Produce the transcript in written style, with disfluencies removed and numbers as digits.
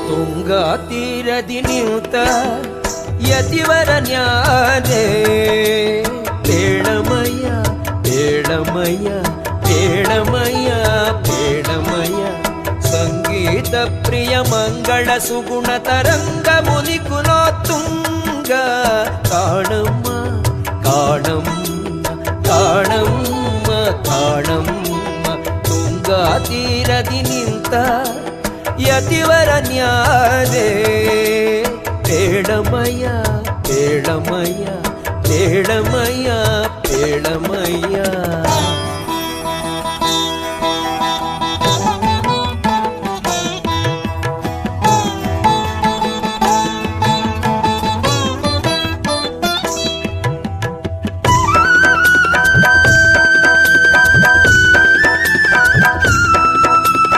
ತುಂಗಾ ತೀರದಿ ನಿಂತ ಯತಿವರ ನ್ಯಾರೆ ಬೇಡಮಯ್ಯ ಬೇಡಮಯ್ಯ ಬೇಡಮಯ್ಯ ಬೇಡಮಯ್ಯ ಸಂಗೀತ ಪ್ರಿಯ ಮಂಗಳ ಸುಗುಣ ತರಂಗ ಮುನಿ ಕುಲೋತ್ತುಂಗ ಕಾಣಮ್ಮ ಕಾಣಮ್ಮ ಕಾಣಮ್ಮ ಕಾಣಮ್ಮ ತುಂಗಾ ತೀರದಿ ನಿಂತ ಯತಿವರ ನ್ಯಾರೆ ಬೇಡಮಯ್ಯ ಬೇಡಮಯ್ಯ ಬೇಡಮಯ್ಯ ಬೇಡಮಯ್ಯ